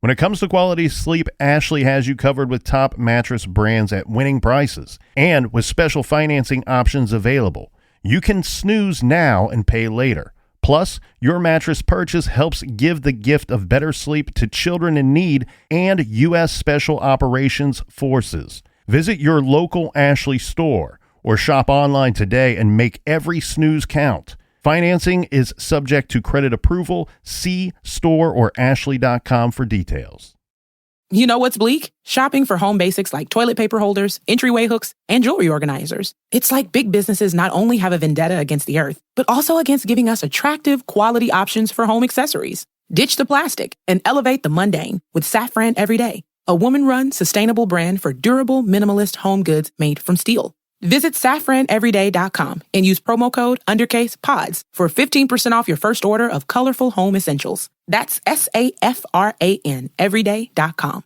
When it comes to quality sleep, Ashley has you covered with top mattress brands at winning prices and with special financing options available. You can snooze now and pay later. Plus, your mattress purchase helps give the gift of better sleep to children in need and U.S. Special Operations Forces. Visit your local Ashley store or shop online today and make every snooze count. Financing is subject to credit approval. See store or ashley.com for details. You know what's bleak? Shopping for home basics like toilet paper holders, entryway hooks, and jewelry organizers. It's like big businesses not only have a vendetta against the earth, but also against giving us attractive, quality options for home accessories. Ditch the plastic and elevate the mundane with Safran Everyday, a woman-run, sustainable brand for durable, minimalist home goods made from steel. Visit safraneveryday.com and use promo code UNDERCASEPODS for 15% off your first order of colorful home essentials. That's SAFRAN everyday.com.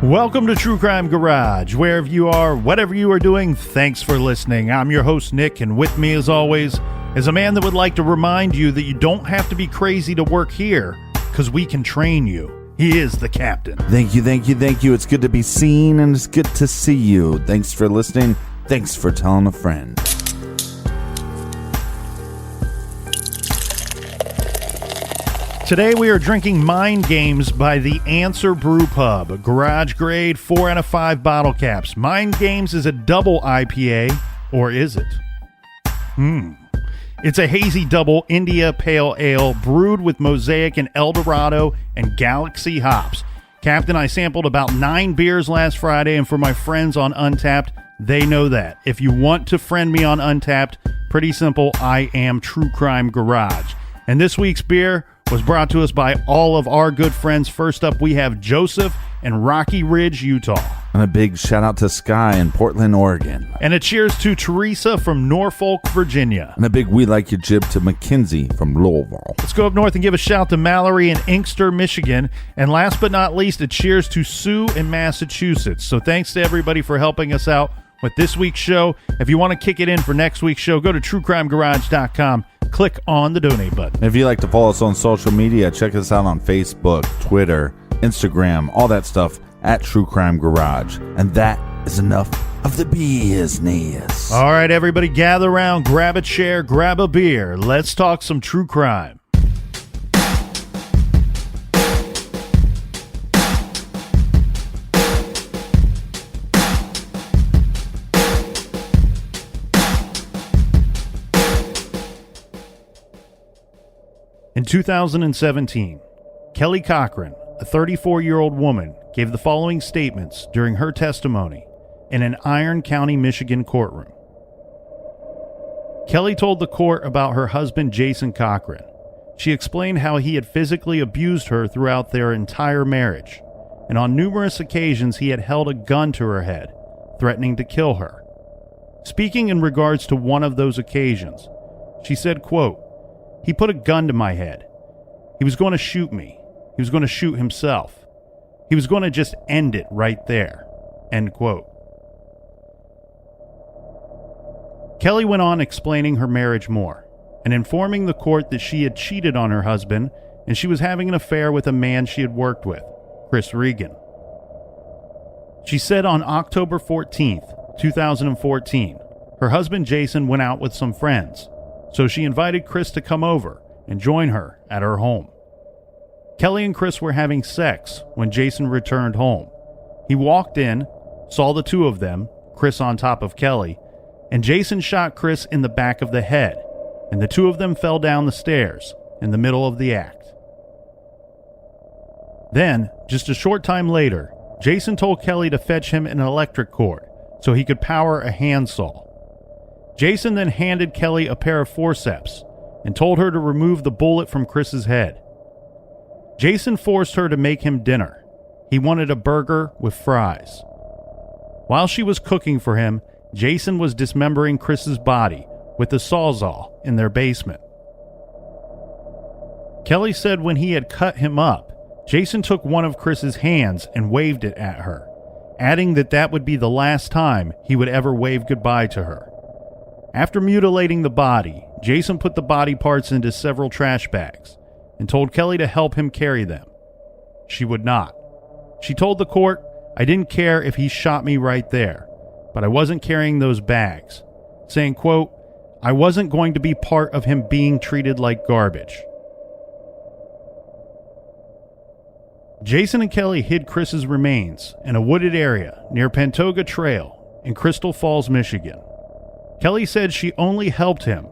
Welcome to True Crime Garage. Wherever you are, whatever you are doing, thanks for listening. I'm your host, Nick, and with me, as always, is a man that would like to remind you that you don't have to be crazy to work here, because we can train you. He is the captain. Thank you. It's good to be seen, and it's good to see you. Thanks for listening. Thanks for telling a friend. Today we are drinking Mind Games by the Answer Brew Pub, garage grade 4 out of 5 bottle caps. Mind Games is a double IPA, or is it? It's a hazy double India Pale Ale brewed with Mosaic and Eldorado and Galaxy hops. Captain, I sampled about 9 beers last Friday, and for my friends on Untappd, they know that. If you want to friend me on Untappd, pretty simple, I am True Crime Garage. And this week's beer was brought to us by all of our good friends. First up, we have Joseph in Rocky Ridge, Utah. And a big shout out to Sky in Portland, Oregon. And a cheers to Teresa from Norfolk, Virginia. And a big we like your jib to Mackenzie from Louisville. Let's go up north and give a shout to Mallory in Inkster, Michigan. And last but not least, a cheers to Sue in Massachusetts. So thanks to everybody for helping us out with this week's show. If you want to kick it in for next week's show, go to truecrimegarage.com. Click on the donate button. If you'd like to follow us on social media, check us out on Facebook, Twitter, Instagram, all that stuff at True Crime Garage. And that is enough of the business. All right, everybody, gather around, grab a chair, grab a beer. Let's talk some true crime. In 2017, Kelly Cochran, a 34-year-old woman, gave the following statements during her testimony in an Iron County, Michigan courtroom. Kelly told the court about her husband, Jason Cochran. She explained how he had physically abused her throughout their entire marriage, and on numerous occasions he had held a gun to her head, threatening to kill her. Speaking in regards to one of those occasions, she said, quote, "He put a gun to my head. He was going to shoot me. He was going to shoot himself. He was going to just end it right there." End quote. Kelly went on explaining her marriage more and informing the court that she had cheated on her husband and she was having an affair with a man she had worked with, Chris Regan. She said on October 14th, 2014, her husband Jason went out with some friends. So she invited Chris to come over and join her at her home. Kelly and Chris were having sex when Jason returned home. He walked in, saw the two of them, Chris on top of Kelly, and Jason shot Chris in the back of the head, and the two of them fell down the stairs in the middle of the act. Then, just a short time later, Jason told Kelly to fetch him an electric cord so he could power a handsaw. Jason then handed Kelly a pair of forceps and told her to remove the bullet from Chris's head. Jason forced her to make him dinner. He wanted a burger with fries. While she was cooking for him, Jason was dismembering Chris's body with a sawzall in their basement. Kelly said when he had cut him up, Jason took one of Chris's hands and waved it at her, adding that that would be the last time he would ever wave goodbye to her. After mutilating the body, Jason put the body parts into several trash bags and told Kelly to help him carry them. She would not. She told the court, "I didn't care if he shot me right there, but I wasn't carrying those bags," saying, quote, "I wasn't going to be part of him being treated like garbage." Jason and Kelly hid Chris's remains in a wooded area near Pantoga Trail in Crystal Falls, Michigan. Kelly said she only helped him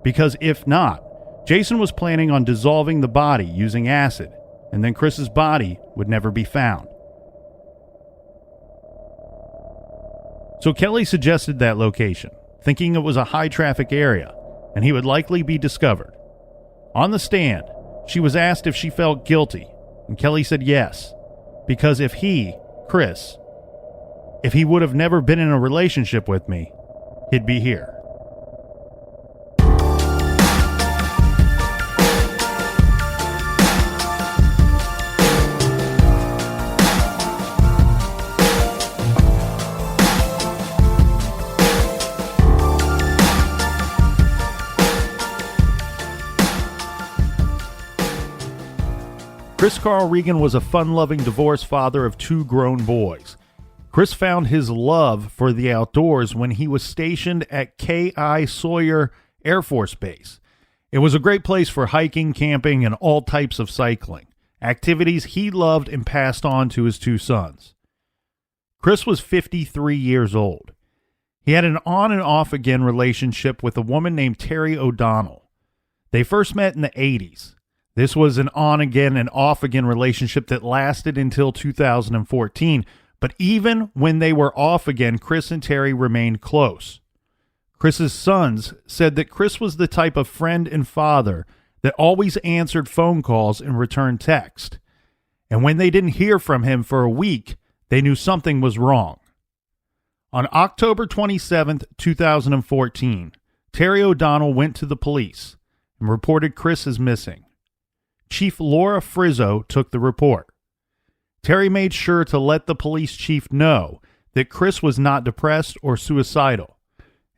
because if not, Jason was planning on dissolving the body using acid, and then Chris's body would never be found. So Kelly suggested that location, thinking it was a high-traffic area, and he would likely be discovered. On the stand, she was asked if she felt guilty, and Kelly said yes, because if he, Chris, if he would have never been in a relationship with me, he'd be here. Chris Carl Regan was a fun-loving divorced father of 2 grown boys. Chris found his love for the outdoors when he was stationed at K.I. Sawyer Air Force Base. It was a great place for hiking, camping, and all types of cycling, activities he loved and passed on to his 2 sons. Chris was 53 years old. He had an on and off again relationship with a woman named Terry O'Donnell. They first met in the 80s. This was an on-again and off-again relationship that lasted until 2014, but even when they were off again, Chris and Terry remained close. Chris's sons said that Chris was the type of friend and father that always answered phone calls and returned text. And when they didn't hear from him for a week, they knew something was wrong. On October 27, 2014, Terry O'Donnell went to the police and reported Chris as missing. Chief Laura Frizzo took the report. Terry made sure to let the police chief know that Chris was not depressed or suicidal.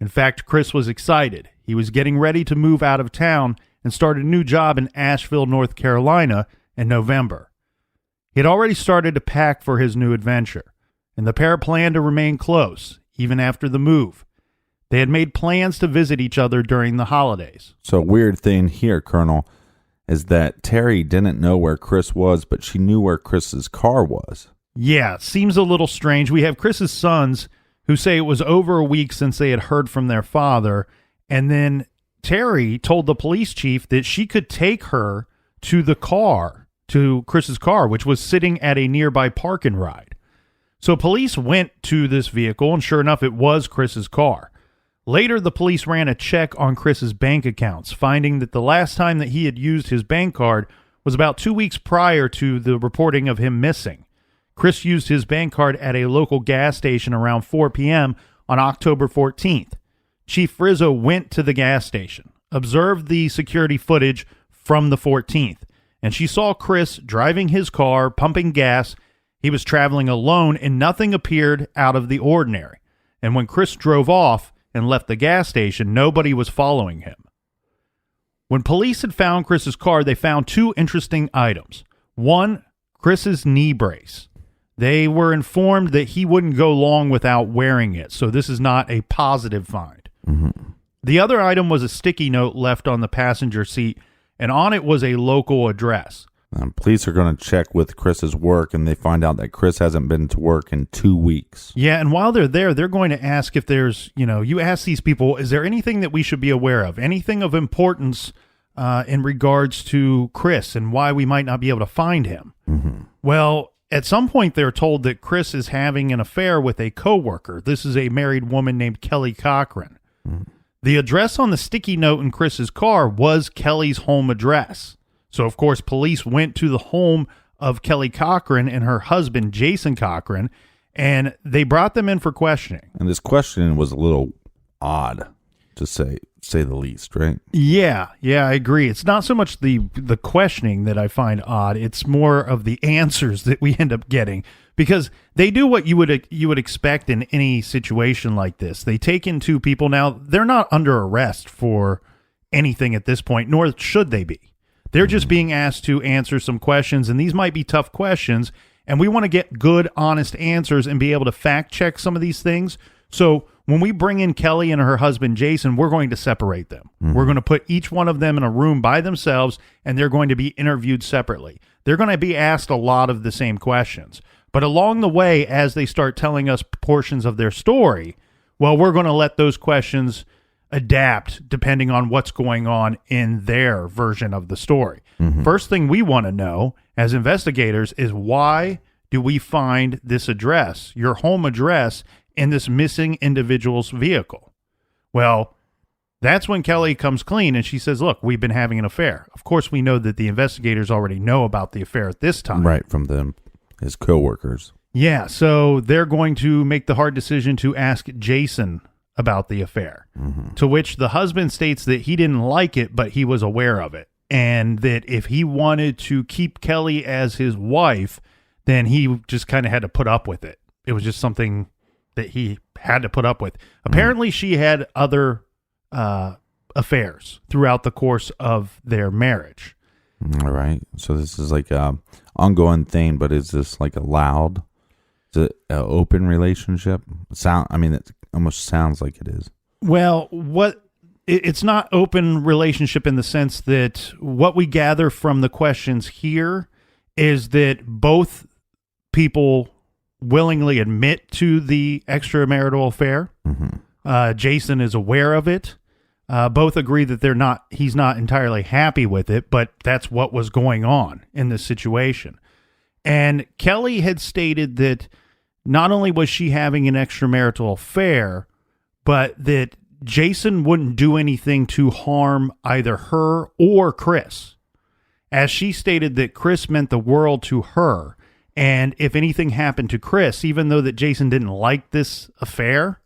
In fact, Chris was excited. He was getting ready to move out of town and start a new job in Asheville, North Carolina in November. He had already started to pack for his new adventure, and the pair planned to remain close, even after the move. They had made plans to visit each other during the holidays. So, weird thing here, Colonel, is that Terry didn't know where Chris was, but she knew where Chris's car was. Yeah, seems a little strange. We have Chris's sons who say it was over a week since they had heard from their father, and then Terry told the police chief that she could take her to the car, to Chris's car, which was sitting at a nearby park and ride. So police went to this vehicle, and sure enough, it was Chris's car. Later, the police ran a check on Chris's bank accounts, finding that the last time that he had used his bank card was about 2 weeks prior to the reporting of him missing. Chris used his bank card at a local gas station around 4 p.m. on October 14th. Chief Frizzo went to the gas station, observed the security footage from the 14th, and she saw Chris driving his car, pumping gas. He was traveling alone, and nothing appeared out of the ordinary. And when Chris drove off and left the gas station, nobody was following him. When police had found Chris's car, they found 2 interesting items. One, Chris's knee brace. They were informed that he wouldn't go long without wearing it, so this is not a positive find. Mm-hmm. The other item was a sticky note left on the passenger seat, and on it was a local address. Police are going to check with Chris's work, and they find out that Chris hasn't been to work in 2 weeks. Yeah, and while they're there, they're going to ask if there's, you ask these people, is there anything that we should be aware of? Anything of importance in regards to Chris and why we might not be able to find him? Mm-hmm. Well, at some point they're told that Chris is having an affair with a coworker. This is a married woman named Kelly Cochran. The address on the sticky note in Chris's car was Kelly's home address. So, of course, police went to the home of Kelly Cochran and her husband, Jason Cochran, and they brought them in for questioning. And this questioning was a little odd, to say the least, right? Yeah, I agree. It's not so much the questioning that I find odd. It's more of the answers that we end up getting, because they do what you would expect in any situation like this. They take in two people. Now, they're not under arrest for anything at this point, nor should they be. They're just being asked to answer some questions, and these might be tough questions, and we want to get good, honest answers and be able to fact check some of these things. So when we bring in Kelly and her husband, Jason, we're going to separate them. We're going to put each one of them in a room by themselves, and they're going to be interviewed separately. They're going to be asked a lot of the same questions. But along the way, as they start telling us portions of their story, well, we're going to let those questions adapt depending on what's going on in their version of the story. First thing we want to know as investigators is, why do we find this address, your home address, in this missing individual's vehicle? Well, that's when Kelly comes clean and she says, look, we've been having an affair. Of course, we know that the investigators already know about the affair at this time. Right, from his coworkers. Yeah, so they're going to make the hard decision to ask Jason about the affair, to which the husband states that he didn't like it, but he was aware of it, and that if he wanted to keep Kelly as his wife, then he just kind of had to put up with it. It was just something that he had to put up with. Apparently, she had other affairs throughout the course of their marriage. All right. So this is like a ongoing thing, but is this like allowed? Is it an open relationship? It almost sounds like it is. Well, it's not open relationship in the sense that what we gather from the questions here is that both people willingly admit to the extramarital affair. Jason is aware of it. Both agree that he's not entirely happy with it, but that's what was going on in this situation. And Kelly had stated that not only was she having an extramarital affair, but that Jason wouldn't do anything to harm either her or Chris. As she stated that Chris meant the world to her, and if anything happened to Chris, even though that Jason didn't like this affair,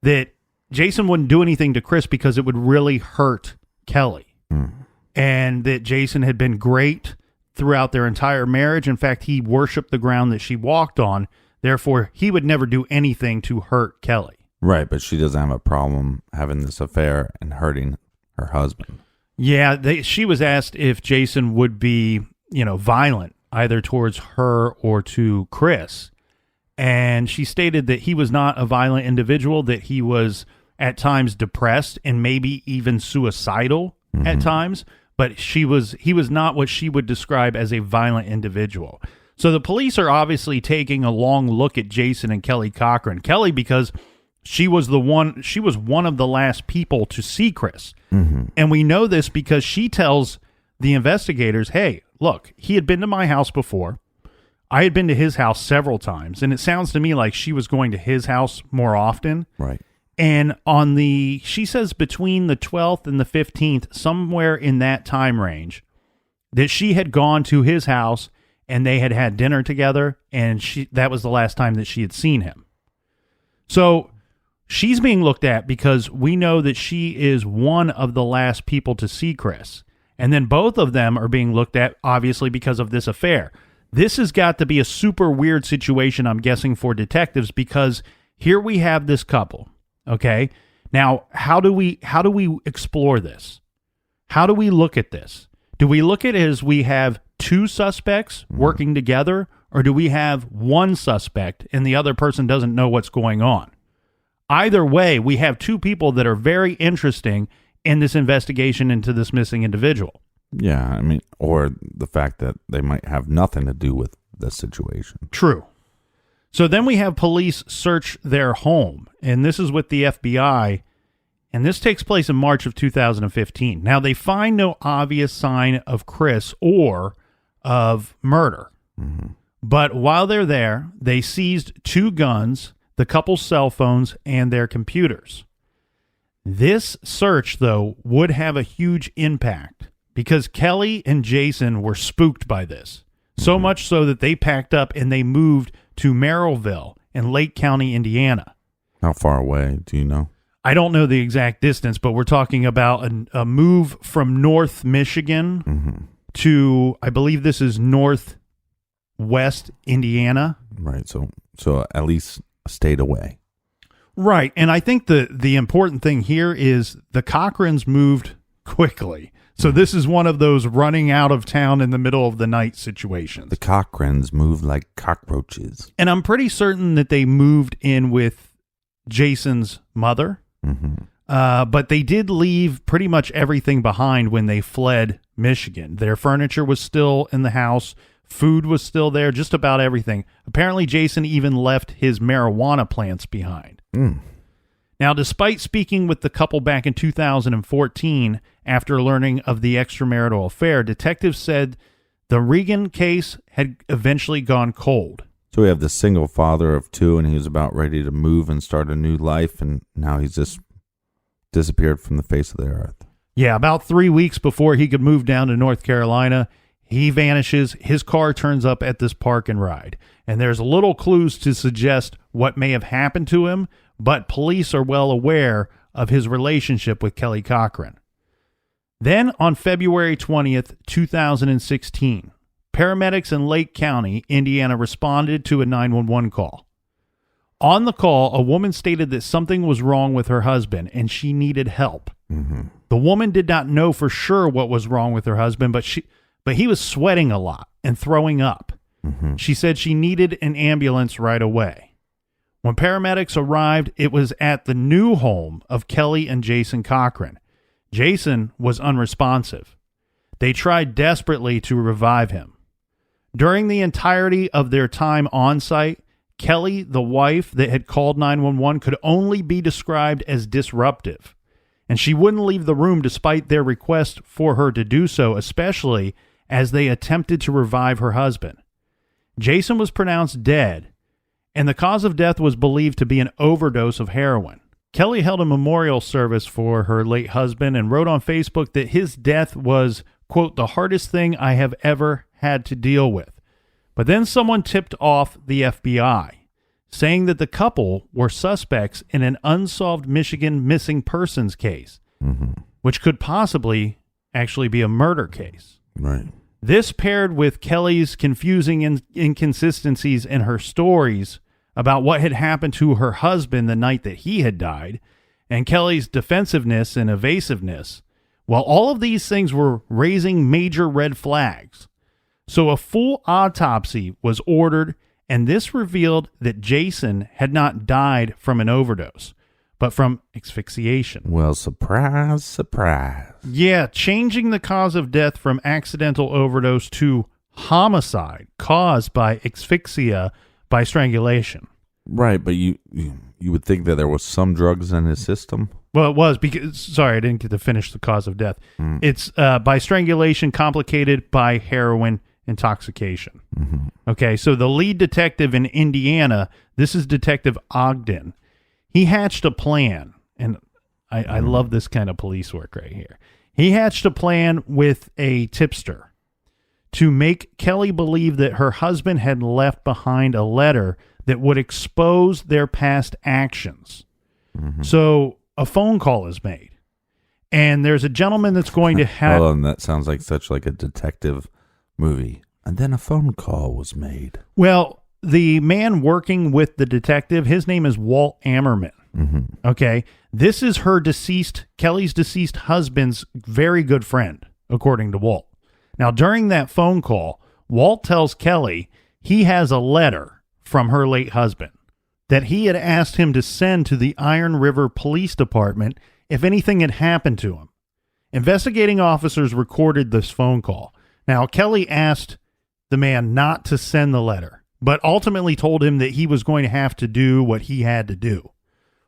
that Jason wouldn't do anything to Chris because it would really hurt Kelly. And that Jason had been great throughout their entire marriage. In fact, he worshiped the ground that she walked on. Therefore, he would never do anything to hurt Kelly. Right, but she doesn't have a problem having this affair and hurting her husband. Yeah, she was asked if Jason would be, violent either towards her or to Chris. And she stated that he was not a violent individual, that he was at times depressed and maybe even suicidal at times, but he was not what she would describe as a violent individual. So the police are obviously taking a long look at Jason and Kelly Cochran. Kelly, because she was one of the last people to see Chris. And we know this because she tells the investigators, hey, look, he had been to my house before. I had been to his house several times, and it sounds to me like she was going to his house more often. Right. And she says between the 12th and the 15th, somewhere in that time range, that she had gone to his house and they had had dinner together, and that was the last time that she had seen him. So she's being looked at because we know that she is one of the last people to see Chris. And then both of them are being looked at, obviously, because of this affair. This has got to be a super weird situation, I'm guessing, for detectives, because here we have this couple, okay? Now, how do we explore this? How do we look at this? Do we look at it as we have two suspects working together, or do we have one suspect and the other person doesn't know what's going on? Either way, we have two people that are very interesting in this investigation into this missing individual. Yeah, or the fact that they might have nothing to do with the situation. True. So then we have police search their home, and this is with the FBI, and this takes place in March of 2015. Now, they find no obvious sign of Chris or of murder. But while they're there, they seized 2 guns, the couple's cell phones, and their computers. This search, though, would have a huge impact because Kelly and Jason were spooked by this. So much so that they packed up and they moved to Merrillville in Lake County, Indiana. How far away? Do you know? I don't know the exact distance, but we're talking about a move from North Michigan to, I believe this is Northwest Indiana. Right. So at least a state away. Right. And I think the important thing here is the Cochrans moved quickly. So this is one of those running out of town in the middle of the night situations. The Cochrans move like cockroaches. And I'm pretty certain that they moved in with Jason's mother. But they did leave pretty much everything behind when they fled Michigan. Their furniture was still in the house. Food was still there, just about everything. Apparently, Jason even left his marijuana plants behind. Now, despite speaking with the couple back in 2014, after learning of the extramarital affair, detectives said the Regan case had eventually gone cold. So we have the single father of 2, and he was about ready to move and start a new life, and now he's just disappeared from the face of the earth. Yeah, about 3 weeks before he could move down to North Carolina, he vanishes. His car turns up at this park and ride. And there's little clues to suggest what may have happened to him, but police are well aware of his relationship with Kelly Cochran. Then on February 20th, 2016, paramedics in Lake County, Indiana, responded to a 911 call. On the call, a woman stated that something was wrong with her husband and she needed help. The woman did not know for sure what was wrong with her husband, but he was sweating a lot and throwing up. She said she needed an ambulance right away. When paramedics arrived, it was at the new home of Kelly and Jason Cochran. Jason was unresponsive. They tried desperately to revive him. During the entirety of their time on site, Kelly, the wife that had called 911, could only be described as disruptive. And she wouldn't leave the room despite their request for her to do so, especially as they attempted to revive her husband. Jason was pronounced dead, and the cause of death was believed to be an overdose of heroin. Kelly held a memorial service for her late husband and wrote on Facebook that his death was, quote, the hardest thing I have ever had to deal with. But then someone tipped off the FBI, saying that the couple were suspects in an unsolved Michigan missing persons case, which could possibly actually be a murder case. Right. This paired with Kelly's confusing inconsistencies in her stories about what had happened to her husband the night that he had died, and Kelly's defensiveness and evasiveness, well, all of these things were raising major red flags. So a full autopsy was ordered, and this revealed that Jason had not died from an overdose, but from asphyxiation. Well, surprise, surprise. Yeah, changing the cause of death from accidental overdose to homicide caused by asphyxia by strangulation. Right, but you would think that there was some drugs in his system. Well, it was because, sorry, I didn't get to finish the cause of death. It's by strangulation complicated by heroin intoxication. Okay, so the lead detective in Indiana, this is Detective Ogden. He hatched a plan, and I love this kind of police work right here. He hatched a plan with a tipster to make Kelly believe that her husband had left behind a letter that would expose their past actions. So a phone call is made, and there's a gentleman that's going to have... Hold on, that sounds like such like a detective movie. And then a phone call was made. Well, the man working with the detective, his name is Walt Ammerman. Okay, this is Kelly's deceased husband's very good friend, according to Walt. Now, during that phone call, Walt tells Kelly he has a letter from her late husband that he had asked him to send to the Iron River Police Department if anything had happened to him. Investigating officers recorded this phone call. Now, Kelly asked the man not to send the letter, but ultimately told him that he was going to have to do what he had to do.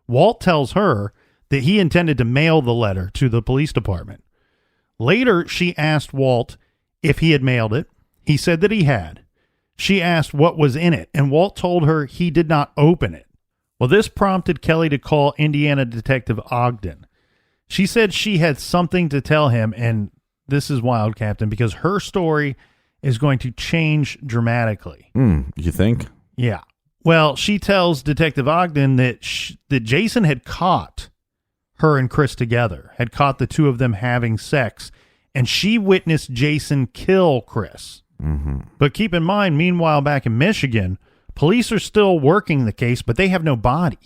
Walt tells her that he intended to mail the letter to the police department. Later, she asked Walt if he had mailed it. He said that he had. She asked what was in it, and Walt told her he did not open it. Well, this prompted Kelly to call Indiana Detective Ogden. She said she had something to tell him, and this is wild, Captain, because her story is going to change dramatically. You think? Yeah. Well, she tells Detective Ogden that that Jason had caught her and Chris together, had caught the two of them having sex, and she witnessed Jason kill Chris. Mm-hmm. But keep in mind, meanwhile, back in Michigan, police are still working the case, but they have no body.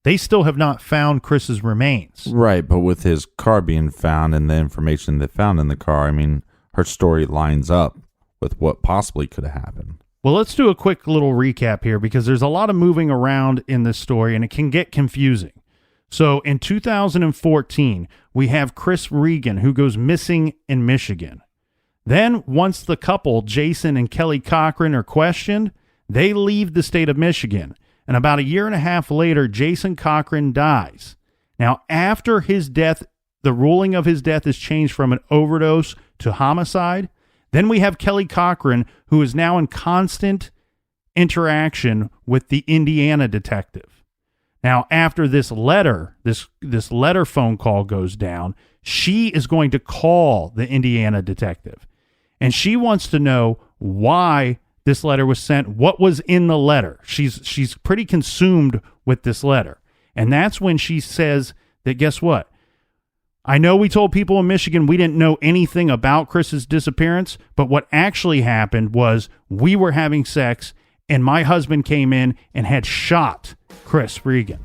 They still have not found Chris's remains. Right, but with his car being found and the information they found in the car, I mean, her story lines up with what possibly could have happened. Well, let's do a quick little recap here because there's a lot of moving around in this story and it can get confusing. So in 2014, we have Chris Regan who goes missing in Michigan. Then once the couple, Jason and Kelly Cochran, are questioned, they leave the state of Michigan. And about a year and a half later, Jason Cochran dies. Now, after his death, the ruling of his death is changed from an overdose to homicide. Then we have Kelly Cochran, who is now in constant interaction with the Indiana detective. Now, after this letter, this letter phone call goes down, she is going to call the Indiana detective. And she wants to know why this letter was sent, what was in the letter. She's pretty consumed with this letter. And that's when she says that, guess what? I know we told people in Michigan we didn't know anything about Chris's disappearance, but what actually happened was we were having sex and my husband came in and had shot Chris Regan.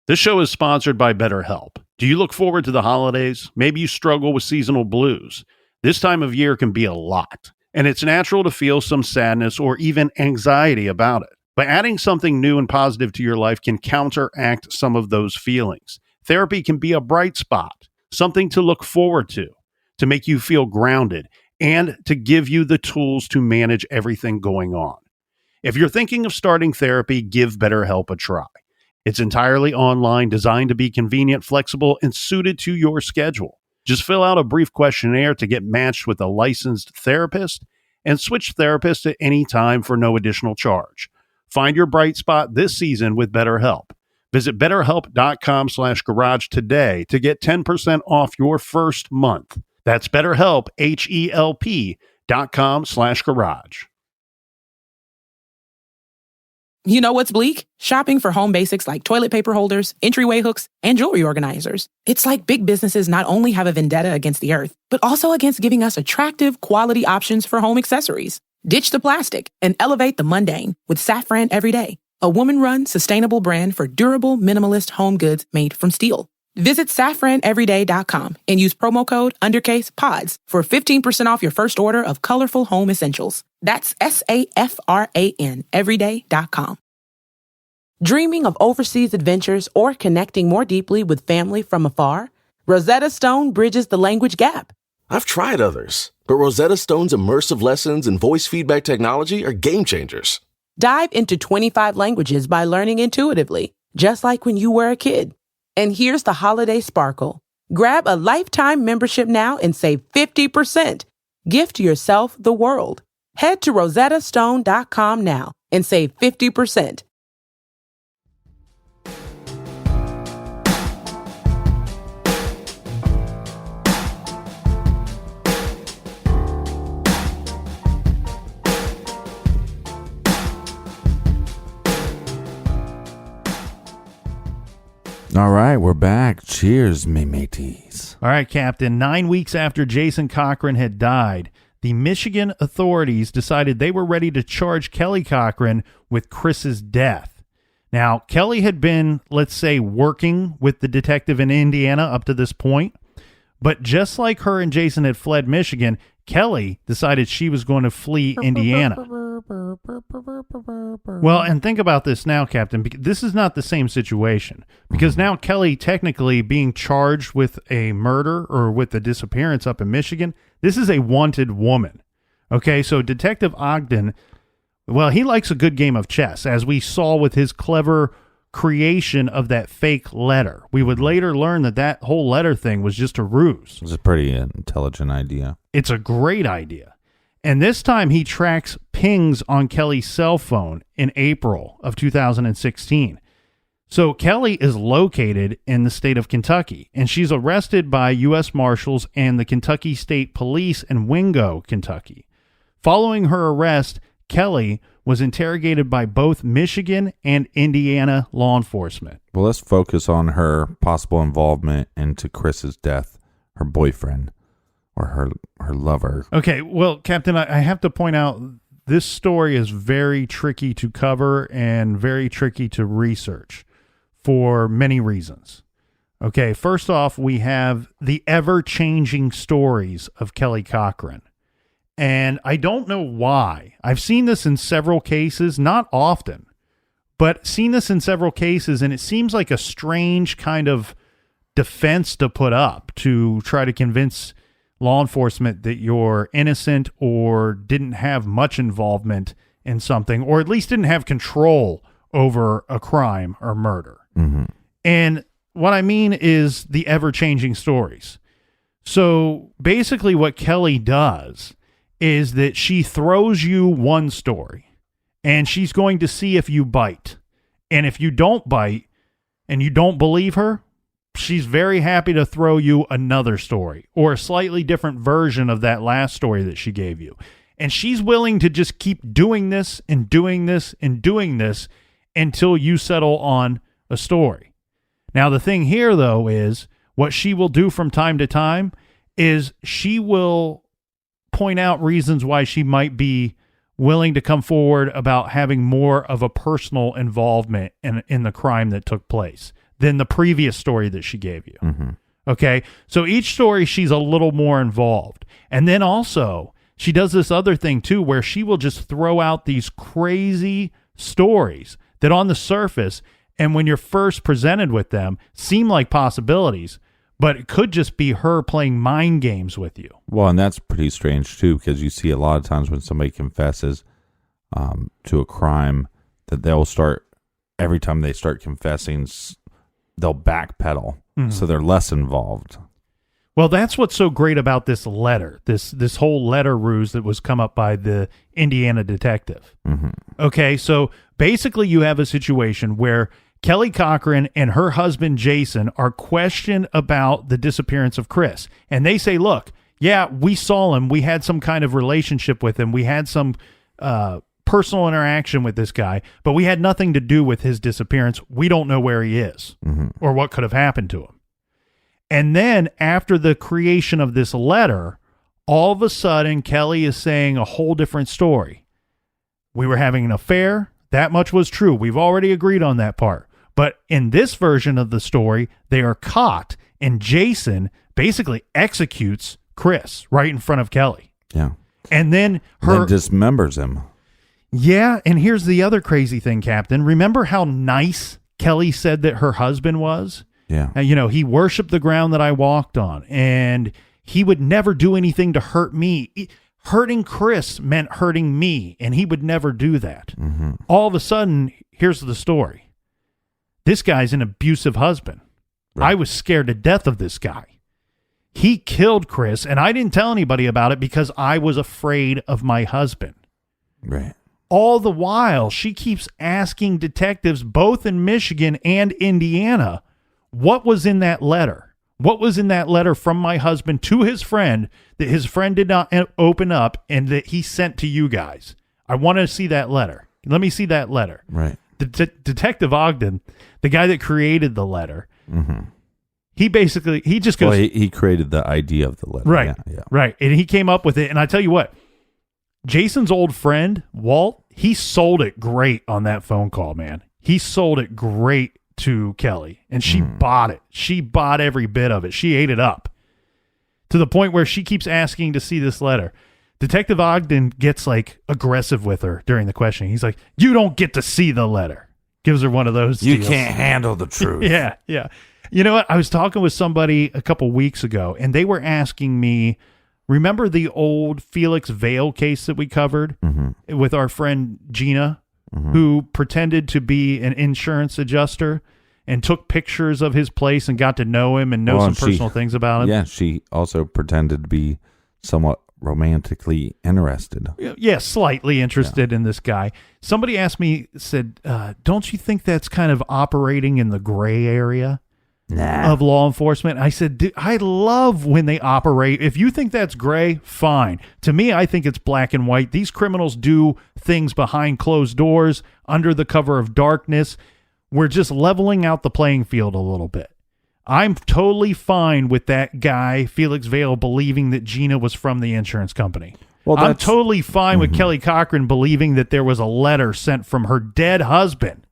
This show is sponsored by BetterHelp. Do you look forward to the holidays? Maybe you struggle with seasonal blues. This time of year can be a lot, and it's natural to feel some sadness or even anxiety about it. But adding something new and positive to your life can counteract some of those feelings. Therapy can be a bright spot, something to look forward to make you feel grounded, and to give you the tools to manage everything going on. If you're thinking of starting therapy, give BetterHelp a try. It's entirely online, designed to be convenient, flexible, and suited to your schedule. Just fill out a brief questionnaire to get matched with a licensed therapist and switch therapists at any time for no additional charge. Find your bright spot this season with BetterHelp. Visit BetterHelp.com/garage today to get 10% off your first month. That's BetterHelp, HELP.com/garage. You know what's bleak? Shopping for home basics like toilet paper holders, entryway hooks, and jewelry organizers. It's like big businesses not only have a vendetta against the earth, but also against giving us attractive, quality options for home accessories. Ditch the plastic and elevate the mundane with Safran Everyday, a woman-run, sustainable brand for durable, minimalist home goods made from steel. Visit SafranEveryday.com and use promo code UNDERCASEPODS for 15% off your first order of colorful home essentials. That's SAFRAN Everyday.com. Dreaming of overseas adventures or connecting more deeply with family from afar? Rosetta Stone bridges the language gap. I've tried others, but Rosetta Stone's immersive lessons and voice feedback technology are game changers. Dive into 25 languages by learning intuitively, just like when you were a kid. And here's the holiday sparkle. Grab a lifetime membership now and save 50%. Gift yourself the world. Head to rosettastone.com now and save 50%. All right, we're back. Cheers, me mateys. All right, Captain. 9 weeks after Jason Cochran had died, the Michigan authorities decided they were ready to charge Kelly Cochran with Chris's death. Now, Kelly had been, let's say, working with the detective in Indiana up to this point, but just like her and Jason had fled Michigan, Kelly decided she was going to flee Indiana. Well, and think about this now, Captain, because this is not the same situation, because now Kelly technically being charged with a murder or with a disappearance up in Michigan, this is a wanted woman. Okay, so Detective Ogden, well, he likes a good game of chess, as we saw with his clever creation of that fake letter. We would later learn that that whole letter thing was just a ruse. It's a pretty intelligent idea. It's a great idea. And this time he tracks pings on Kelly's cell phone in April of 2016. So Kelly is located in the state of Kentucky, and she's arrested by U.S. Marshals and the Kentucky State Police in Wingo, Kentucky. Following her arrest, Kelly was interrogated by both Michigan and Indiana law enforcement. Well, let's focus on her possible involvement into Chris's death, her boyfriend, or her lover. Okay, well, Captain, I have to point out this story is very tricky to cover and very tricky to research for many reasons. Okay, first off, we have the ever-changing stories of Kelly Cochran. And I don't know why. I've seen this in several cases, not often, but seen this in several cases, and it seems like a strange kind of defense to put up to try to convince law enforcement that you're innocent or didn't have much involvement in something, or at least didn't have control over a crime or murder. Mm-hmm. And what I mean is the ever-changing stories. So basically what Kelly does is that she throws you one story and she's going to see if you bite. And if you don't bite and you don't believe her, she's very happy to throw you another story or a slightly different version of that last story that she gave you. And she's willing to just keep doing this and doing this and doing this until you settle on a story. Now, the thing here, though, is what she will do from time to time is she will point out reasons why she might be willing to come forward about having more of a personal involvement in the crime that took place than the previous story that she gave you. Mm-hmm. Okay? So each story, she's a little more involved. And then also, she does this other thing, too, where she will just throw out these crazy stories that on the surface, and when you're first presented with them, seem like possibilities, but it could just be her playing mind games with you. Well, and that's pretty strange, too, because you see a lot of times when somebody confesses to a crime that they'll start, every time they start confessing, they'll backpedal. Mm-hmm. So they're less involved. Well, that's what's so great about this letter, this whole letter ruse that was come up by the Indiana detective. Mm-hmm. Okay, so basically you have a situation where Kelly Cochran and her husband, Jason, are questioned about the disappearance of Chris. And they say, look, yeah, we saw him. We had some kind of relationship with him. We had some personal interaction with this guy, but we had nothing to do with his disappearance. We don't know where he is or what could have happened to him. And then after the creation of this letter, all of a sudden, Kelly is saying a whole different story. We were having an affair. That much was true. We've already agreed on that part. But in this version of the story, they are caught, and Jason basically executes Chris right in front of Kelly. Yeah. And then dismembers him. Yeah, and here's the other crazy thing, Captain. Remember how nice Kelly said that her husband was? Yeah. He worshiped the ground that I walked on, and he would never do anything to hurt me. Hurting Chris meant hurting me, and he would never do that. Mm-hmm. All of a sudden, here's the story. This guy's an abusive husband. Right. I was scared to death of this guy. He killed Chris, and I didn't tell anybody about it because I was afraid of my husband. Right. All the while, she keeps asking detectives both in Michigan and Indiana, what was in that letter? What was in that letter from my husband to his friend that his friend did not open up and that he sent to you guys? I want to see that letter. Let me see that letter. Right. Detective Ogden, the guy that created the letter, mm-hmm. he just goes... Well, he created the idea of the letter. Right, yeah. Right. And he came up with it. And I tell you what, Jason's old friend, Walt, he sold it great on that phone call, man. He sold it great to Kelly, and she bought it. She bought every bit of it. She ate it up to the point where she keeps asking to see this letter. Detective Ogden gets aggressive with her during the questioning. He's like, you don't get to see the letter. Gives her one of those You deals. can't handle the truth. Yeah. You know what? I was talking with somebody a couple weeks ago, and they were asking me Remember the old Felix Vale case that we covered with our friend Gina, who pretended to be an insurance adjuster and took pictures of his place and got to know him and know some personal things about him? Yeah, she also pretended to be somewhat romantically interested. Yeah, slightly interested in this guy. Somebody asked me, said, don't you think that's kind of operating in the gray area of law enforcement? I said, I love when they operate. If you think that's gray, fine. To me, I think it's black and white. These criminals do things behind closed doors, under the cover of darkness. We're just leveling out the playing field a little bit. I'm totally fine with that guy, Felix Vale, believing that Gina was from the insurance company. Well, I'm totally fine with Kelly Cochran believing that there was a letter sent from her dead husband.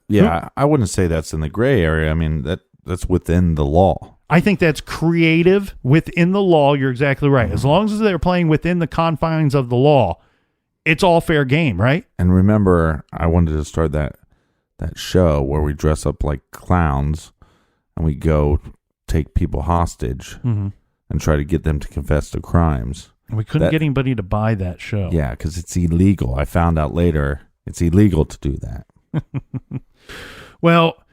Yeah, I wouldn't say that's in the gray area. I mean, that's within the law. I think that's creative within the law. You're exactly right. As long as they're playing within the confines of the law, it's all fair game, right? And remember, I wanted to start that show where we dress up like clowns and we go take people hostage and try to get them to confess to crimes. And we couldn't get anybody to buy that show. Yeah, because it's illegal. I found out later it's illegal to do that. Well,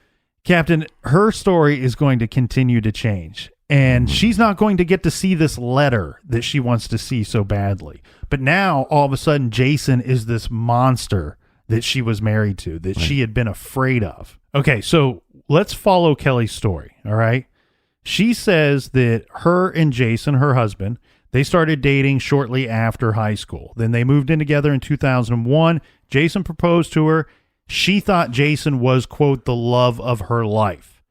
Captain, her story is going to continue to change. And she's not going to get to see this letter that she wants to see so badly. But now, all of a sudden, Jason is this monster that she was married to, that she had been afraid of. Okay, so let's follow Kelly's story, all right? She says that her and Jason, her husband, they started dating shortly after high school. Then they moved in together in 2001. Jason proposed to her. She thought Jason was, quote, the love of her life.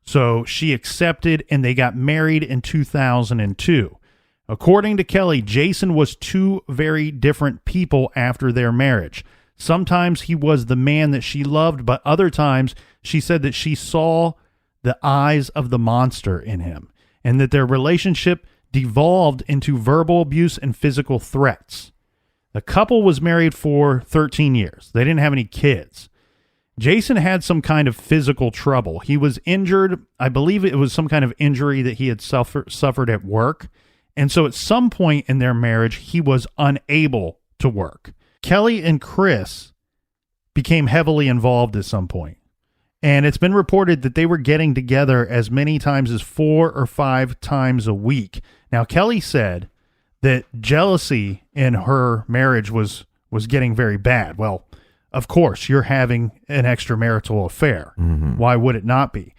So she accepted, and they got married in 2002. According to Kelly, Jason was two very different people after their marriage. Sometimes he was the man that she loved, but other times she said that she saw the eyes of the monster in him, and that their relationship devolved into verbal abuse and physical threats. The couple was married for 13 years. They didn't have any kids. Jason had some kind of physical trouble. He was injured. I believe it was some kind of injury that he had suffered at work. And so at some point in their marriage, he was unable to work. Kelly and Chris became heavily involved at some point. And it's been reported that they were getting together as many times as 4 or 5 times a week. Now, Kelly said that jealousy in her marriage was getting very bad. Well, of course, you're having an extramarital affair. Why would it not be?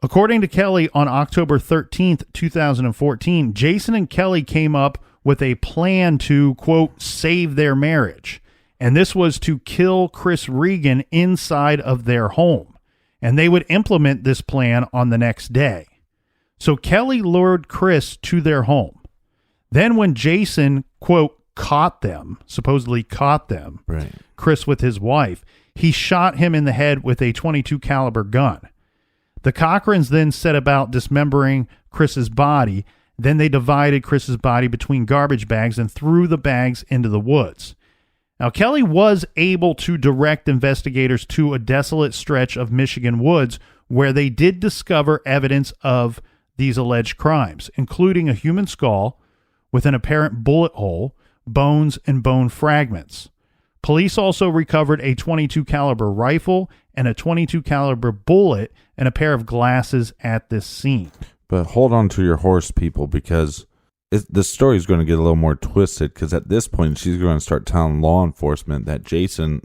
According to Kelly, on October 13th, 2014, Jason and Kelly came up with a plan to, quote, save their marriage. And this was to kill Chris Regan inside of their home. And they would implement this plan on the next day. So Kelly lured Chris to their home. Then when Jason, quote, supposedly caught them, right, Chris with his wife, he shot him in the head with a .22 caliber gun. The Cochrans then set about dismembering Chris's body. Then they divided Chris's body between garbage bags and threw the bags into the woods. Now, Kelly was able to direct investigators to a desolate stretch of Michigan woods where they did discover evidence of these alleged crimes, including a human skull with an apparent bullet hole, bones, and bone fragments. Police also recovered a .22 caliber rifle and a .22 caliber bullet and a pair of glasses at this scene. But hold on to your horse, people, because the story is going to get a little more twisted, because at this point she's going to start telling law enforcement that Jason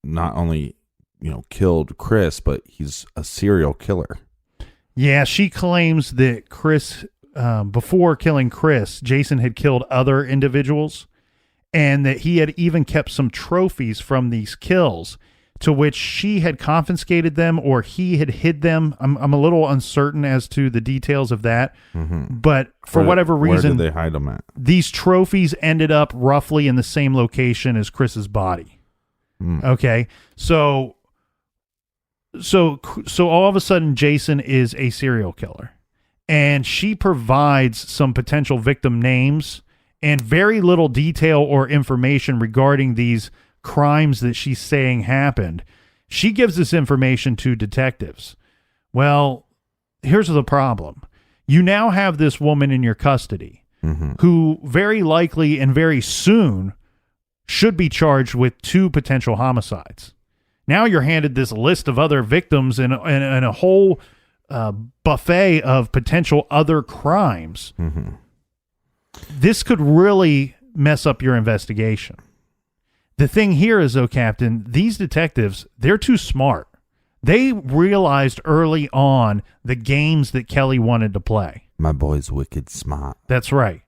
not only, killed Chris, but he's a serial killer. Yeah, she claims that Chris, before killing Chris, Jason had killed other individuals, and that he had even kept some trophies from these kills, to which she had confiscated them or he had hid them. I'm a little uncertain as to the details of that. But for whatever reason, where did they hide them at? These trophies ended up roughly in the same location as Chris's body. Okay. So all of a sudden, Jason is a serial killer. And she provides some potential victim names and very little detail or information regarding these crimes that she's saying happened. She gives this information to detectives. Well, here's the problem. You now have this woman in your custody. who very likely and very soon should be charged with 2 potential homicides. Now you're handed this list of other victims and a whole buffet of potential other crimes. This could really mess up your investigation. The thing here is, though, Captain, these detectives, they're too smart. They realized early on the games that Kelly wanted to play. My boy's wicked smart. That's right.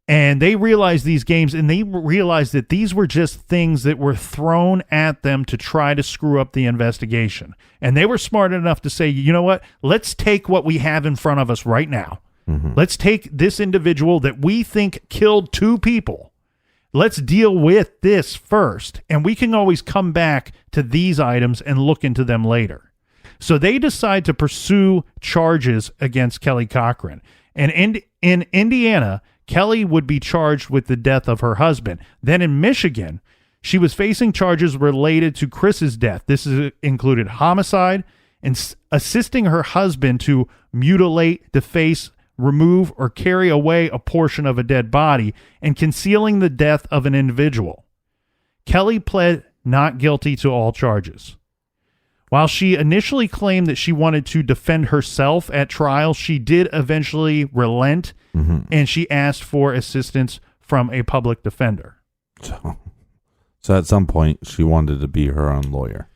And they realized these games, and they realized that these were just things that were thrown at them to try to screw up the investigation. And they were smart enough to say, you know what? Let's take what we have in front of us right now. Let's take this individual that we think killed 2 people. Let's deal with this first, and we can always come back to these items and look into them later. So they decide to pursue charges against Kelly Cochran. And in Indiana, Kelly would be charged with the death of her husband. Then in Michigan, she was facing charges related to Chris's death. This included homicide and assisting her husband to mutilate, deface, remove, or carry away a portion of a dead body, and concealing the death of an individual. Kelly pled not guilty to all charges. While she initially claimed that she wanted to defend herself at trial, she did eventually relent, and she asked for assistance from a public defender. So at some point, she wanted to be her own lawyer.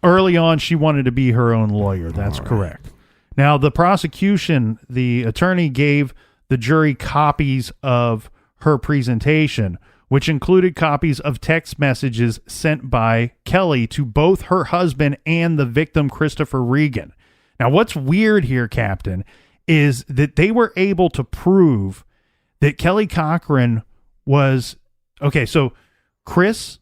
Early on, she wanted to be her own lawyer. That's correct. Now, the prosecution, the attorney gave the jury copies of her presentation, which included copies of text messages sent by Kelly to both her husband and the victim, Christopher Regan. Now, what's weird here, Captain, is that they were able to prove that Kelly Cochran was... Okay, so Chris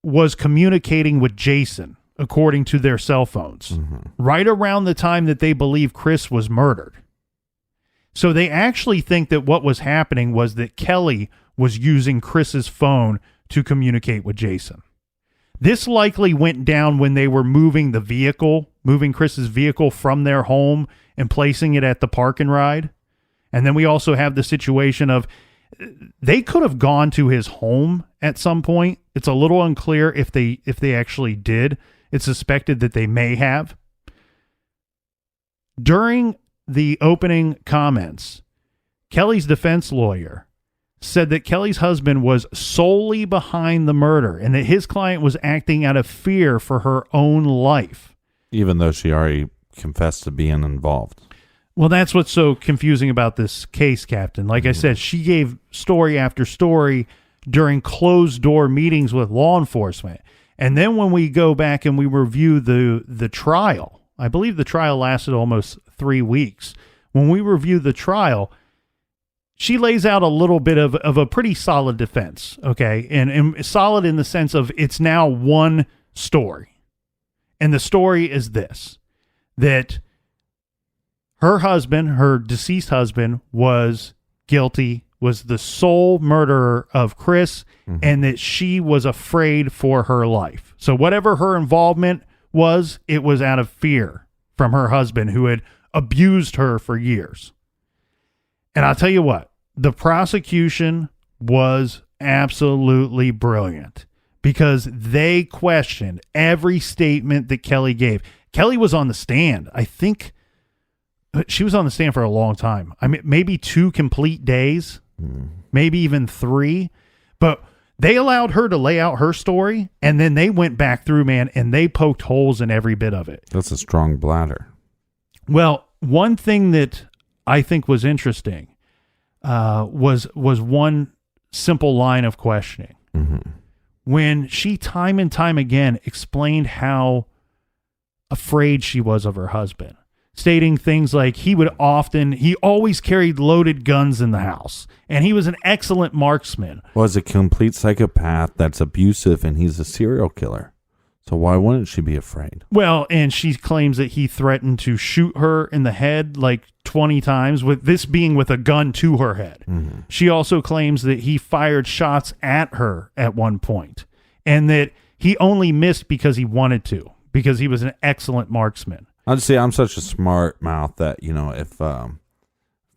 was communicating with Jason, according to their cell phones, right around the time that they believe Chris was murdered. So they actually think that what was happening was that Kelly was using Chris's phone to communicate with Jason. This likely went down when they were moving Chris's vehicle from their home and placing it at the park and ride. And then we also have the situation of they could have gone to his home at some point. It's a little unclear if they actually did. It's suspected that they may have. During the opening comments, Kelly's defense lawyer said that Kelly's husband was solely behind the murder and that his client was acting out of fear for her own life. Even though she already confessed to being involved. Well, that's what's so confusing about this case, Captain. Like I said, she gave story after story during closed-door meetings with law enforcement. And then when we go back and we review the trial, I believe the trial lasted almost 3 weeks. When we review the trial, she lays out a little bit of a pretty solid defense, okay? And solid in the sense of it's now one story. And the story is this, that her husband, her deceased husband, was guilty, was the sole murderer of Chris, and that she was afraid for her life. So whatever her involvement was, it was out of fear from her husband, who had abused her for years. And I'll tell you what, the prosecution was absolutely brilliant because they questioned every statement that Kelly gave. Kelly was on the stand. I think she was on the stand for a long time. I mean, maybe 2 complete days, maybe even 3. But they allowed her to lay out her story, and then they went back through, man, and they poked holes in every bit of it. That's a strong bladder. Well, one thing that I think was interesting was one simple line of questioning. When she time and time again explained how afraid she was of her husband, stating things like he always carried loaded guns in the house, and he was an excellent marksman. Was a complete psychopath that's abusive, and he's a serial killer. So why wouldn't she be afraid? Well, and she claims that he threatened to shoot her in the head like 20 times, with this being with a gun to her head. She also claims that he fired shots at her at one point, and that he only missed because he wanted to, because he was an excellent marksman. I'd say I'm such a smart mouth that, if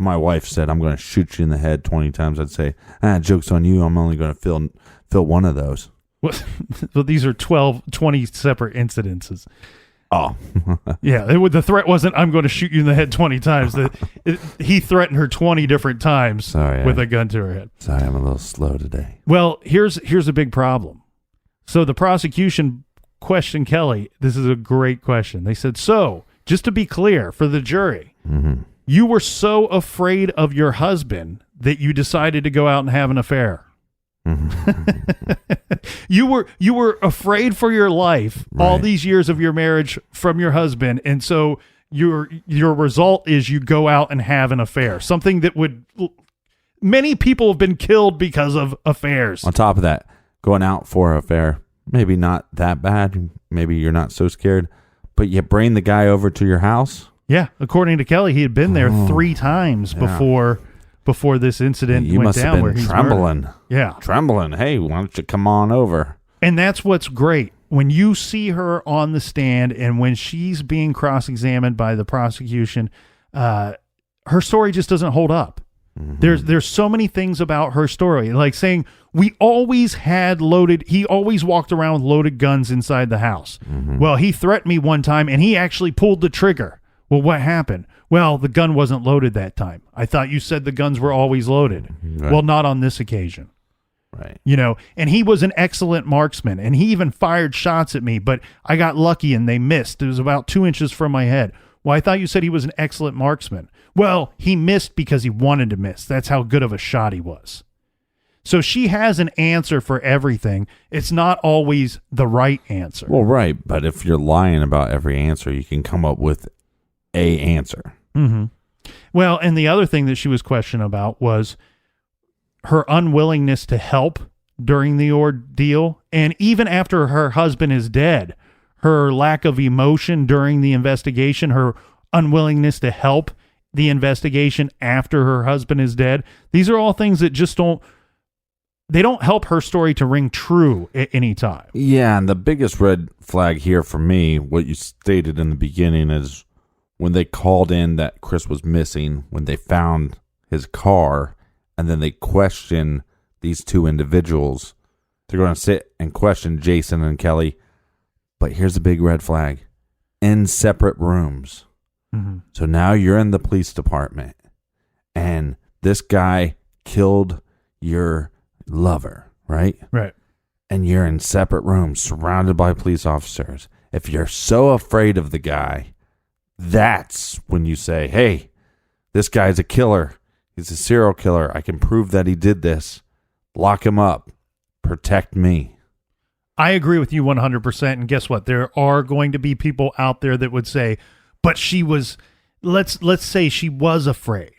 my wife said, I'm going to shoot you in the head 20 times, I'd say, joke's on you. I'm only going to fill one of those. Well, these are 20 separate incidences. Oh. Yeah, the threat wasn't, I'm going to shoot you in the head 20 times. He threatened her 20 different times with a gun to her head. Sorry, I'm a little slow today. Well, here's a big problem. So the prosecution questioned Kelly. This is a great question. They said, so, just to be clear for the jury, you were so afraid of your husband that you decided to go out and have an affair. You were afraid for your life all these years of your marriage from your husband, and so your result is you go out and have an affair. Something that many people have been killed because of affairs. On top of that, going out for an affair, maybe not that bad. Maybe you're not so scared, but you bring the guy over to your house. Yeah, according to Kelly, he had been there 3 times before this incident you went must down. have Where been he's trembling. murdered. Yeah, trembling. Hey, why don't you come on over? And that's what's great. When you see her on the stand and when she's being cross-examined by the prosecution, her story just doesn't hold up. There's so many things about her story, like saying he always walked around with loaded guns inside the house. Well, he threatened me one time and he actually pulled the trigger. Well, what happened? Well, the gun wasn't loaded that time. I thought you said the guns were always loaded. Right. Well, not on this occasion. Right. And he was an excellent marksman, and he even fired shots at me, but I got lucky and they missed. It was about 2 inches from my head. Well, I thought you said he was an excellent marksman. Well, he missed because he wanted to miss. That's how good of a shot he was. So she has an answer for everything. It's not always the right answer. Well, right, but if you're lying about every answer, you can come up with a answer. Well, and the other thing that she was questioned about was her unwillingness to help during the ordeal, and even after her husband is dead, her lack of emotion during the investigation, her unwillingness to help the investigation after her husband is dead. These are all things that just don't help her story to ring true at any time. Yeah, and the biggest red flag here for me, what you stated in the beginning, is when they called in that Chris was missing, when they found his car, and then they question these 2 individuals. They're going to sit and question Jason and Kelly. But here's a big red flag. In separate rooms. So now you're in the police department, and this guy killed your lover, right? Right. And you're in separate rooms surrounded by police officers. If you're so afraid of the guy, that's when you say, hey, this guy's a killer. He's a serial killer. I can prove that he did this. Lock him up. Protect me. I agree with you 100%. And guess what? There are going to be people out there that would say, but she was, let's say she was afraid,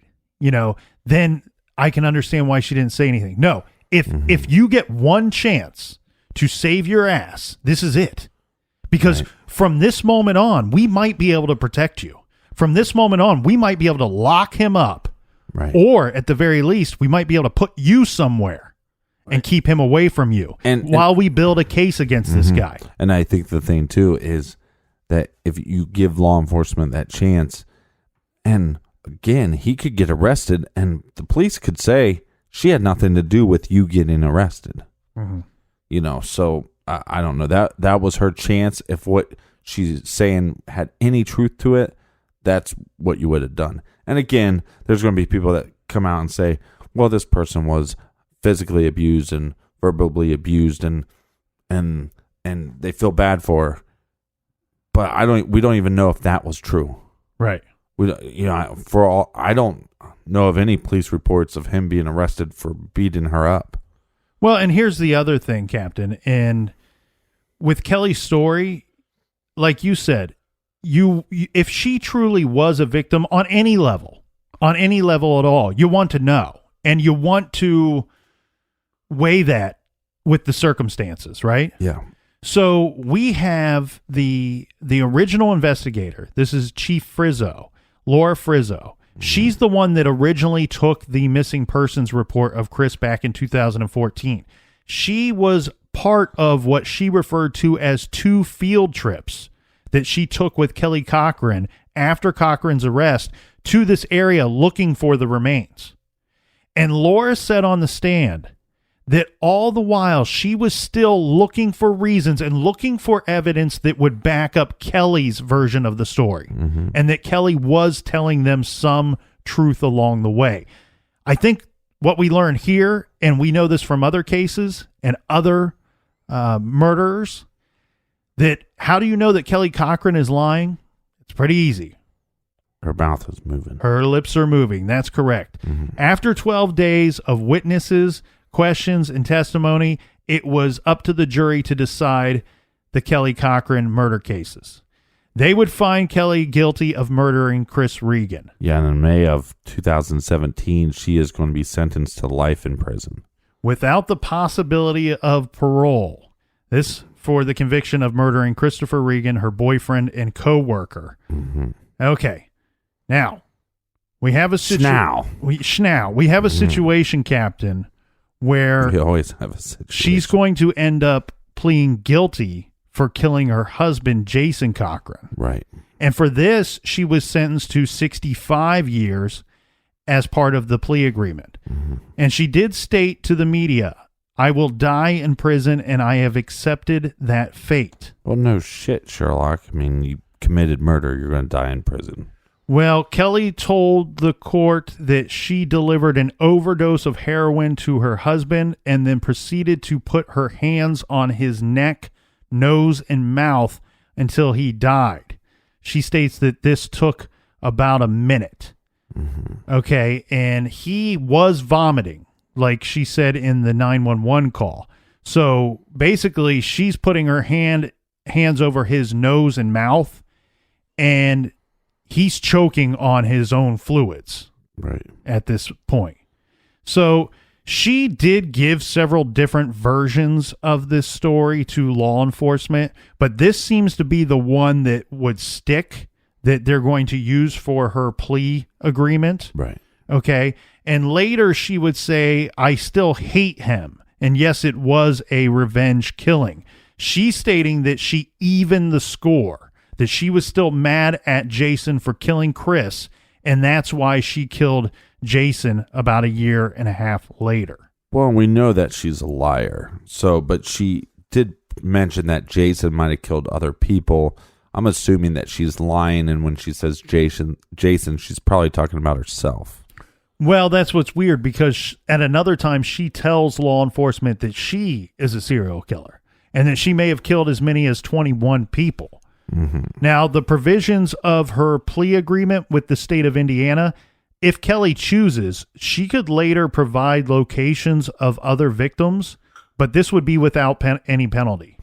then I can understand why she didn't say anything. No, if you get one chance to save your ass, this is it. Because from this moment on, we might be able to protect you. From this moment on, we might be able to lock him up. Right. Or at the very least, we might be able to put you somewhere and keep him away from you while we build a case against this guy. And I think the thing, too, is that if you give law enforcement that chance, and again, he could get arrested, and the police could say she had nothing to do with you getting arrested. So I don't know. That was her chance. If what she's saying had any truth to it, that's what you would have done. And again, there's going to be people that come out and say, well, this person was physically abused and verbally abused, and they feel bad for her. But we don't even know if that was true. Right. I don't know of any police reports of him being arrested for beating her up. Well, and here's the other thing, Captain. And with Kelly's story, like you said, if she truly was a victim on any level at all, you want to know, and you want to weigh that with the circumstances, right? Yeah. So we have the original investigator. This is Chief Frizzo, Laura Frizzo. She's the one that originally took the missing persons report of Chris back in 2014. She was part of what she referred to as 2 field trips that she took with Kelly Cochran after Cochran's arrest to this area looking for the remains. And Laura said on the stand that all the while she was still looking for reasons and looking for evidence that would back up Kelly's version of the story, and that Kelly was telling them some truth along the way. I think what we learn here, and we know this from other cases and other murderers, that how do you know that Kelly Cochran is lying? It's pretty easy. Her mouth is moving. Her lips are moving. That's correct. After 12 days of witnesses, questions, and testimony, it was up to the jury to decide the Kelly Cochran murder cases. They would find Kelly guilty of murdering Chris Regan. Yeah, and in May of 2017, she is going to be sentenced to life in prison. Without the possibility of parole. This for the conviction of murdering Christopher Regan, her boyfriend and co-worker. Okay. Now, we have a situation. We have a situation, Captain, where we always have a situation. She's going to end up pleading guilty for killing her husband, Jason Cochran. Right. And for this, she was sentenced to 65 years as part of the plea agreement. And she did state to the media, "I will die in prison, and I have accepted that fate." Well, no shit, Sherlock. I mean, you committed murder. You're going to die in prison. Well, Kelly told the court that she delivered an overdose of heroin to her husband and then proceeded to put her hands on his neck, nose, and mouth until he died. She states that this took about a minute. Okay, and he was vomiting, like she said in the 911 call. So basically, she's putting her hands over his nose and mouth, and he's choking on his own fluids at this point. So she did give several different versions of this story to law enforcement, but this seems to be the one that would stick, that they're going to use for her plea agreement. Right. Okay. And later she would say, "I still hate him. And yes, it was a revenge killing." She's stating that she evened the score, that she was still mad at Jason for killing Chris, and that's why she killed Jason about a year and a half later. Well, we know that she's a liar. So, but she did mention that Jason might have killed other people. I'm assuming that she's lying, and when she says Jason, she's probably talking about herself. Well, that's what's weird, because at another time she tells law enforcement that she is a serial killer and that she may have killed as many as 21 people. Now, the provisions of her plea agreement with the state of Indiana, if Kelly chooses, she could later provide locations of other victims, but this would be without any penalty.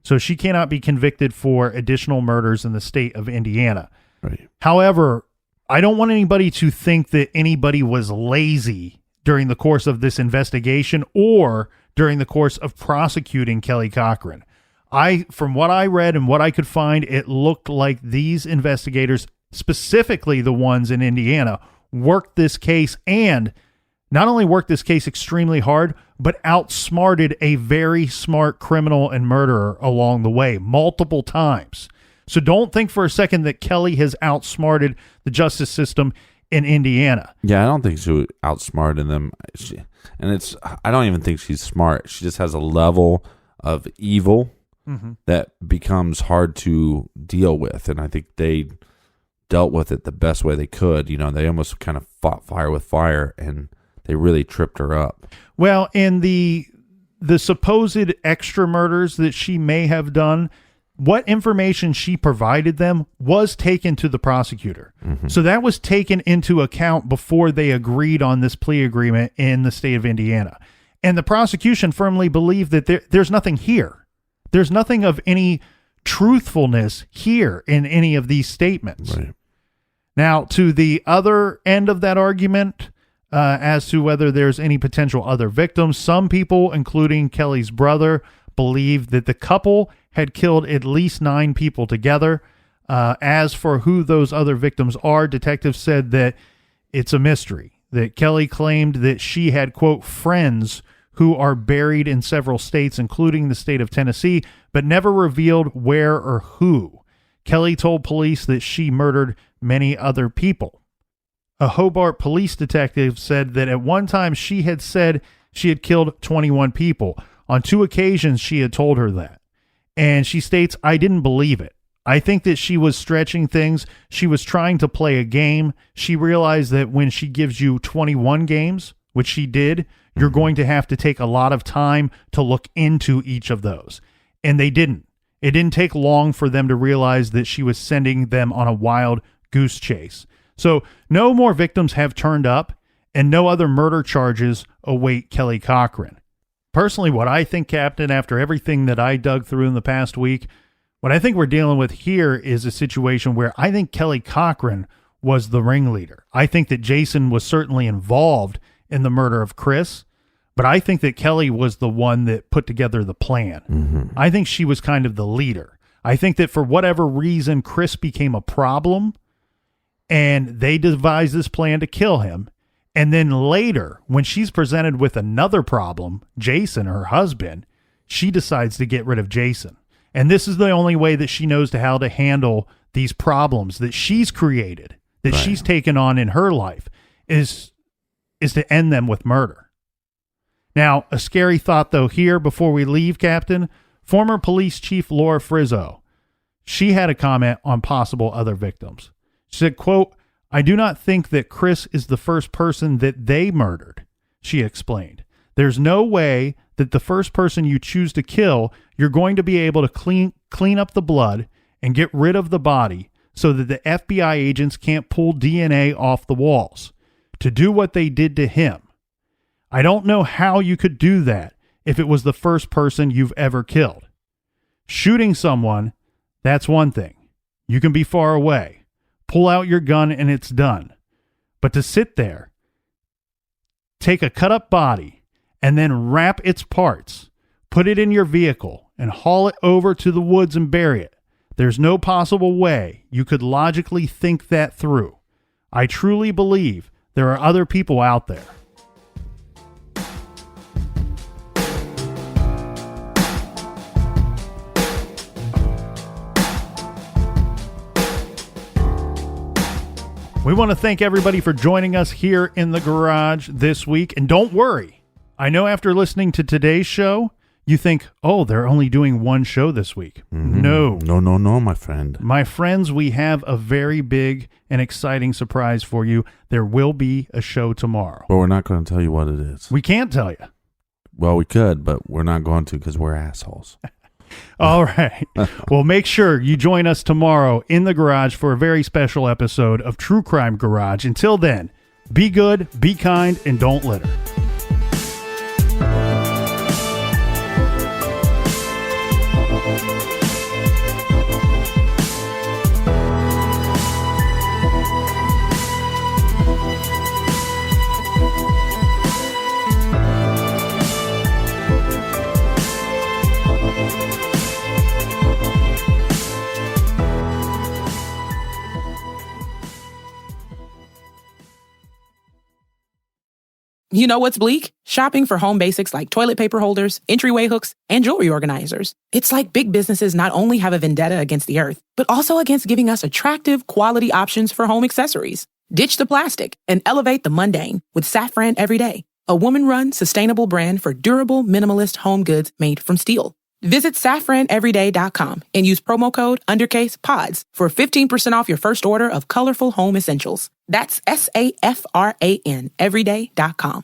So she cannot be convicted for additional murders in the state of Indiana. Right. However, I don't want anybody to think that anybody was lazy during the course of this investigation or during the course of prosecuting Kelly Cochran. From what I read and what I could find, it looked like these investigators, specifically the ones in Indiana, worked this case, and not only worked this case extremely hard, but outsmarted a very smart criminal and murderer along the way multiple times. So don't think for a second that Kelly has outsmarted the justice system in Indiana. Yeah, I don't think she outsmarted them. I don't even think she's smart. She just has a level of evil that becomes hard to deal with. And I think they dealt with it the best way they could. You know, they almost kind of fought fire with fire, and they really tripped her up. Well, and the supposed extra murders that she may have done, what information she provided them was taken to the prosecutor. So that was taken into account before they agreed on this plea agreement in the state of Indiana. And the prosecution firmly believed that there's nothing here. There's nothing of any truthfulness here in any of these statements. Right. Now, to the other end of that argument, as to whether there's any potential other victims, some people, including Kelly's brother, believe that the couple had killed at least 9 people together. As for who those other victims are, detectives said that it's a mystery, that Kelly claimed that she had, quote, friends who are buried in several states, including the state of Tennessee, but never revealed where or who. Kelly told police that she murdered many other people. A Hobart police detective said that at one time she had said she had killed 21 people. On 2 occasions, she had told her that. And she states, "I didn't believe it. I think that she was stretching things. She was trying to play a game. She realized that when she gives you 21 games, which she did, you're going to have to take a lot of time to look into each of those." And they didn't. It didn't take long for them to realize that she was sending them on a wild goose chase. So no more victims have turned up, and no other murder charges await Kelly Cochran. Personally, what I think, Captain, after everything that I dug through in the past week, what I think we're dealing with here is a situation where I think Kelly Cochran was the ringleader. I think that Jason was certainly involved in the murder of Chris, but I think that Kelly was the one that put together the plan. Mm-hmm. I think she was kind of the leader. I think that for whatever reason, Chris became a problem, and they devised this plan to kill him. And then later, when she's presented with another problem, Jason, her husband, she decides to get rid of Jason. And this is the only way that she knows how to handle these problems that she's created, that Right. she's taken on in her life, is to end them with murder. Now, a scary thought, though, here before we leave, Captain. Former police chief Laura Frizzo, she had a comment on possible other victims. She said, quote, "I do not think that Chris is the first person that they murdered," she explained. "There's no way that the first person you choose to kill, you're going to be able to clean up the blood and get rid of the body so that the FBI agents can't pull DNA off the walls to do what they did to him. I don't know how you could do that if it was the first person you've ever killed. Shooting someone, that's one thing. You can be far away. Pull out your gun and it's done. But to sit there, take a cut up body, and then wrap its parts, put it in your vehicle, and haul it over to the woods and bury it, there's no possible way you could logically think that through. I truly believe there are other people out there." We want to thank everybody for joining us here in the garage this week. And don't worry, I know after listening to today's show, you think, oh, they're only doing one show this week. Mm-hmm. No, my friend. My friends, we have a very big and exciting surprise for you. There will be a show tomorrow. But we're not going to tell you what it is. We can't tell you. Well, we could, but we're not going to because we're assholes. All right. Well, make sure you join us tomorrow in the garage for a very special episode of True Crime Garage. Until then, be good, be kind, and don't litter. You know what's bleak? Shopping for home basics like toilet paper holders, entryway hooks, and jewelry organizers. It's like big businesses not only have a vendetta against the earth, but also against giving us attractive, quality options for home accessories. Ditch the plastic and elevate the mundane with Safran Everyday, a woman-run, sustainable brand for durable, minimalist home goods made from steel. Visit safraneveryday.com and use promo code UNDERCASEPODS for 15% off your first order of colorful home essentials. That's SAFRAN everyday.com.